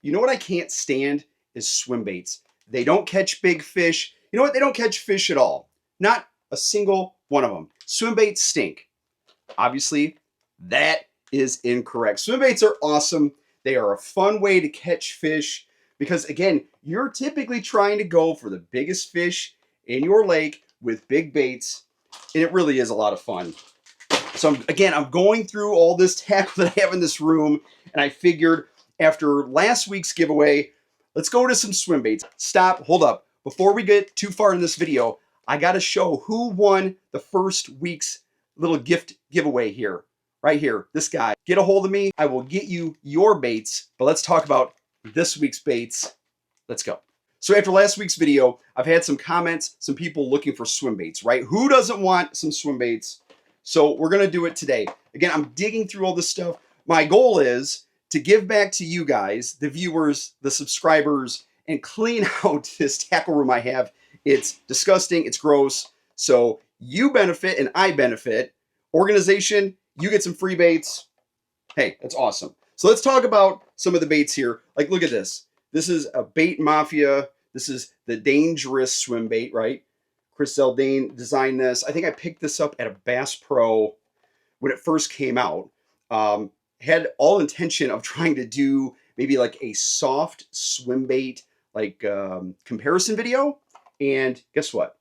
You know what I can't stand is swim baits. They don't catch big fish. You know what? They don't catch fish at all. Not a single one of them. Swim baits stink. Obviously, that is incorrect. Swim baits are awesome. They are a fun way to catch fish because, again, you're typically trying to go for the biggest fish in your lake with big baits, and it really is a lot of fun. So, I'm going through all this tackle that I have in this room, and I figured after last week's giveaway, let's go to some swim baits. Stop, hold up. Before we get too far in this video, I got to show who won the first week's little gift giveaway here. Right here, this guy. Get a hold of me. I will get you your baits, but let's talk about this week's baits. Let's go. So after last week's video, I've had some comments, some people looking for swim baits, right? Who doesn't want some swim baits? So we're going to do it today. Again, I'm digging through all this stuff. My goal is to give back to you guys, the viewers, the subscribers, and clean out this tackle room I have. It's disgusting. It's gross. So you benefit and I benefit. Organization, you get some free baits. Hey, that's awesome. So let's talk about some of the baits here. Like, look at this. This is a Bait Mafia. This is the Dangerous Swimbait, right? Chris Zeldane designed this. I think I picked this up at a Bass Pro when it first came out. Had all intention of trying to do maybe like a soft swim bait, like comparison video. And guess what?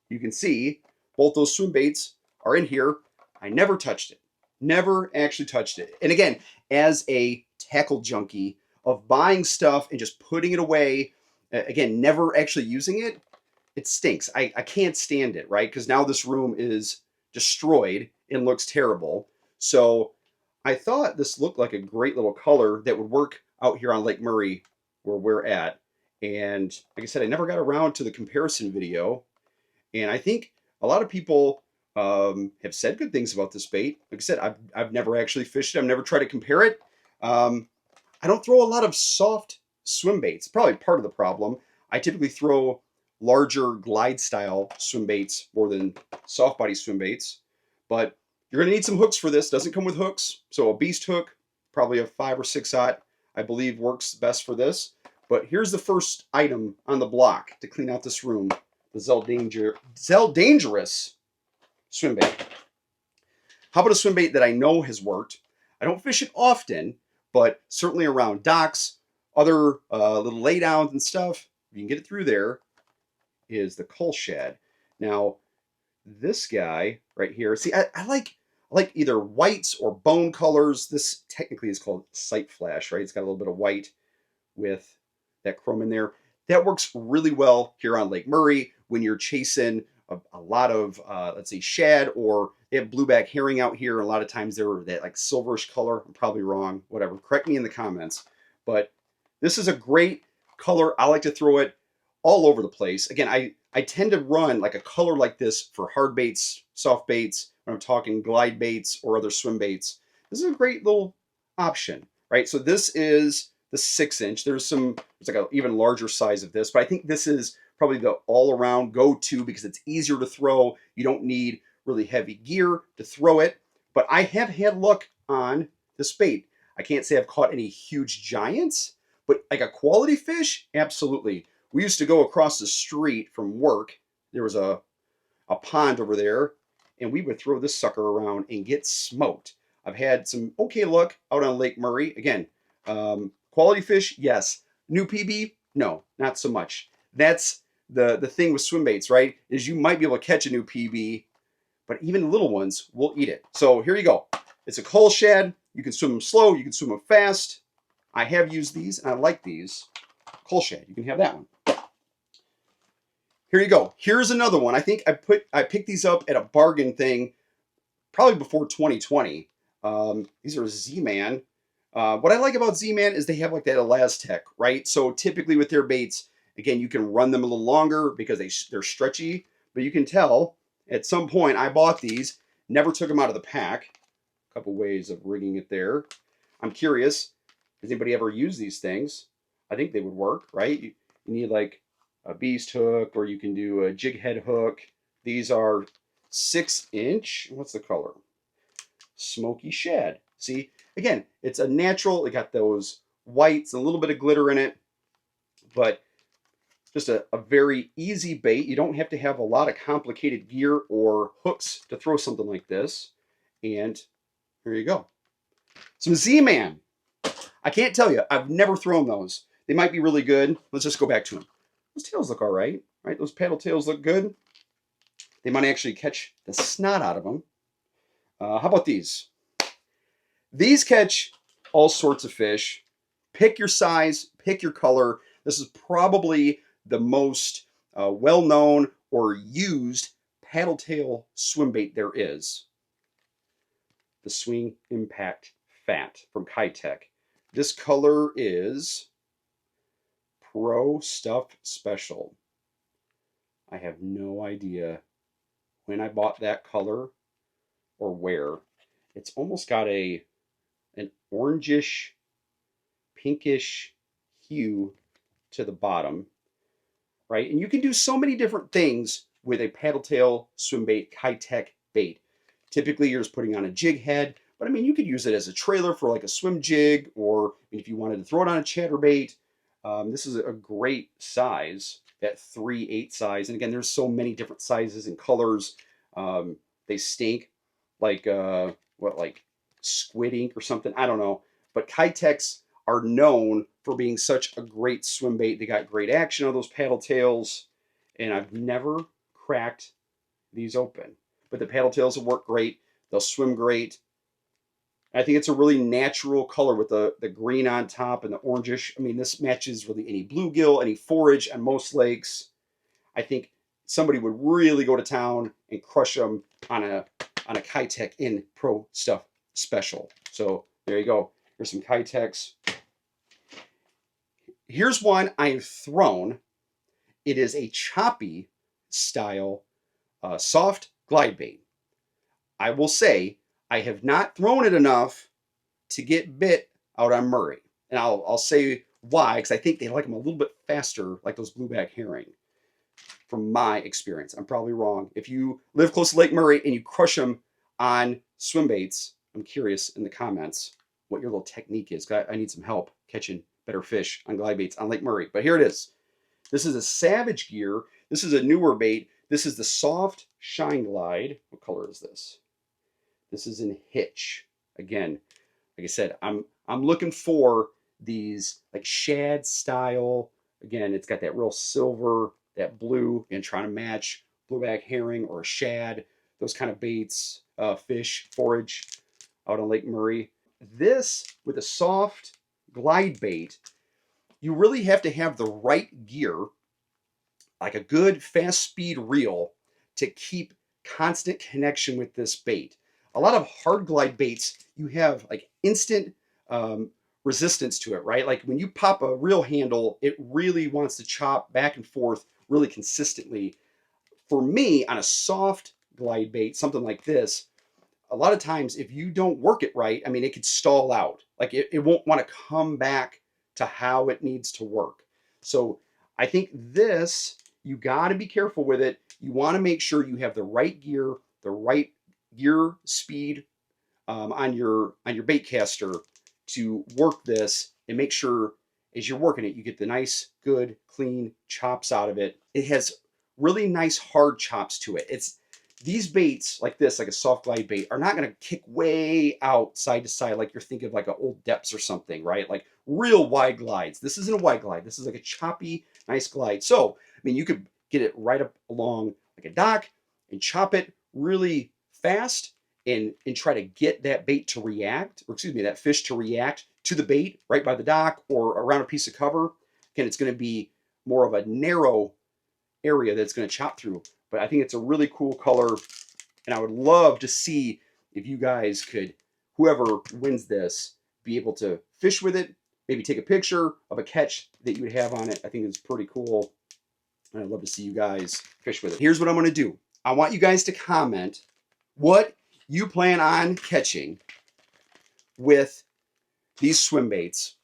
You can see both those swim baits are in here. I never touched it. Never actually touched it. And again, as a tackle junkie of buying stuff and just putting it away, again, never actually using it, it stinks. I can't stand it, right? Because now this room is destroyed and looks terrible. So I thought this looked like a great little color that would work out here on Lake Murray where we're at. And like I said, I never got around to the comparison video. And I think a lot of people have said good things about this bait. Like I said, I've never actually fished it. I've never tried to compare it. I don't throw a lot of soft swim baits. Probably part of the problem. I typically throw larger glide style swim baits more than soft body swim baits. But you're going to need some hooks for this. Doesn't come with hooks. So a beast hook, probably a 5 or 6/0, I believe works best for this. But here's the first item on the block to clean out this room. The Dangerous Swimbait. How about a swim bait that I know has worked? I don't fish it often, but certainly around docks, other little laydowns and stuff, you can get it through there, is the Cull Shad. Now, this guy right here, see, I like either whites or bone colors. This technically is called Sight Flash, right? It's got a little bit of white with that chrome in there. That works really well here on Lake Murray when you're chasing a lot of, let's say, shad, or they have blueback herring out here. A lot of times they're that like silverish color. I'm probably wrong. Whatever. Correct me in the comments. But this is a great color. I like to throw it all over the place. Again, I tend to run like a color like this for hard baits, soft baits, when I'm talking glide baits or other swim baits. This is a great little option, right? So this is the 6-inch. There's like an even larger size of this, but I think this is probably the all-around go-to because it's easier to throw. You don't need really heavy gear to throw it, but I have had luck on this bait. I can't say I've caught any huge giants, but like a quality fish, absolutely. We used to go across the street from work. There was a pond over there, and we would throw this sucker around and get smoked. I've had some okay luck out on Lake Murray. Again, quality fish, yes. New PB, no, not so much. That's the thing with swim baits, right? Is you might be able to catch a new PB, but even little ones will eat it. So here you go. It's a Cull Shad. You can swim them slow. You can swim them fast. I have used these, and I like these. Cull Shad. You can have that one. Here you go. Here's another one. I think I picked these up at a bargain thing probably before 2020. These are Zman. What I like about Zman is they have like that Elastec, right? So typically with their baits, again, you can run them a little longer because they're stretchy, but you can tell at some point I bought these, never took them out of the pack. A couple ways of rigging it there. I'm curious, has anybody ever used these things? I think they would work, right? You need like a beast hook, or you can do a jig head hook. These are 6-inch. What's the color? Smoky Shad. See, again, it's a natural. It got those whites, a little bit of glitter in it, but just a very easy bait. You don't have to have a lot of complicated gear or hooks to throw something like this. And here you go. Some Zman. I can't tell you, I've never thrown those. They might be really good. Let's just go back to them. Those tails look all right, right? Those paddle tails look good. They might actually catch the snot out of them. How about these? These catch all sorts of fish. Pick your size, pick your color. This is probably the most well-known or used paddle tail swim bait there is. The Swim Impact Fat from Keitech. This color is Pro Stuff Special. I have no idea when I bought that color or where. It's almost got an orangish, pinkish hue to the bottom, right? And you can do so many different things with a paddle tail swim bait, Keitech bait. Typically, you're just putting on a jig head, but I mean, you could use it as a trailer for like a swim jig, or if you wanted to throw it on a chatterbait. This is a great size, that 3/8 size. And again, there's so many different sizes and colors. They stink like like squid ink or something. I don't know. But Keitex are known for being such a great swim bait. They got great action on those paddle tails, and I've never cracked these open. But the paddle tails will work great. They'll swim great. I think it's a really natural color with the green on top and the orangish. I mean, this matches really any bluegill, any forage on most lakes. I think somebody would really go to town and crush them on a Keitech in Pro Stuff Special. So there you go. Here's some Keitex. Here's one I've thrown. It is a choppy style soft glide bait. I will say I have not thrown it enough to get bit out on Murray. And I'll say why, because I think they like them a little bit faster, like those blueback herring, from my experience. I'm probably wrong. If you live close to Lake Murray and you crush them on swim baits, I'm curious in the comments what your little technique is. I need some help catching better fish on glide baits on Lake Murray. But here it is. This is a Savage Gear. This is a newer bait. This is the Soft Shine Glide. What color is this? This is in Hitch. Again, like I said, I'm looking for these like shad style. Again, it's got that real silver, that blue, and trying to match blueback herring or a shad, those kind of baits, fish, forage out on Lake Murray. This, with a soft glide bait, you really have to have the right gear, like a good fast speed reel, to keep constant connection with this bait. A lot of hard glide baits, you have like instant resistance to it, right? Like when you pop a reel handle, it really wants to chop back and forth really consistently. For me, on a soft glide bait, something like this, a lot of times if you don't work it right, I mean, it could stall out. Like it won't want to come back to how it needs to work. So I think this, you got to be careful with it. You want to make sure you have the right gear, the right gear speed on your bait caster to work this, and make sure as you're working it, you get the nice, good, clean chops out of it. It has really nice hard chops to it. These baits like this, like a soft glide bait, are not going to kick way out side to side like you're thinking of like an old depths or something, right? Like real wide glides. This isn't a wide glide. This is like a choppy, nice glide. So, I mean, you could get it right up along like a dock and chop it really fast and try to get that bait to react, or excuse me, that fish to react to the bait right by the dock or around a piece of cover. Again, it's going to be more of a narrow area that's going to chop through. But I think it's a really cool color, and I would love to see if you guys could, whoever wins this, be able to fish with it, maybe take a picture of a catch that you would have on it. I think it's pretty cool, and I'd love to see you guys fish with it. Here's what I'm going to do. I want you guys to comment what you plan on catching with these swim baits.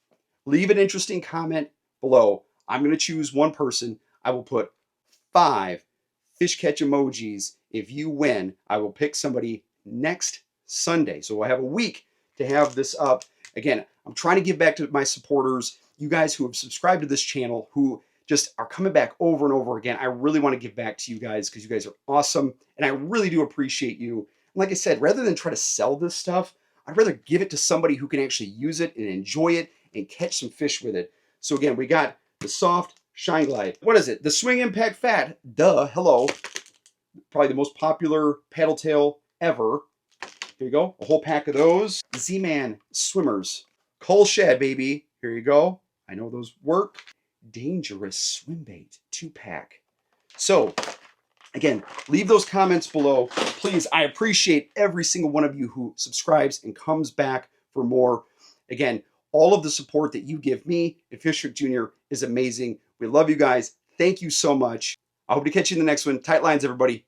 Leave an interesting comment below. I'm going to choose one person. I will put 5 fish catch emojis. If you win, I will pick somebody next Sunday. So we'll have a week to have this up, Again, I'm trying to give back to my supporters, you guys who have subscribed to this channel, who just are coming back over and over again. I really want to give back to you guys because you guys are awesome, and I really do appreciate you. And like I said, rather than try to sell this stuff, I'd rather give it to somebody who can actually use it and enjoy it and catch some fish with it. So again, we got the soft Shine Glide. What is it? The Swim Impact Fat. Duh, hello. Probably the most popular paddle tail ever. Here you go, a whole pack of those. Zman Swimmerz Cull Shad, baby. Here you go. I know those work. Dangerous Swimbait 2-pack. So, again, leave those comments below. Please, I appreciate every single one of you who subscribes and comes back for more. Again, all of the support that you give me and Fish Hook Jr. is amazing. We love you guys. Thank you so much. I hope to catch you in the next one. Tight lines, everybody.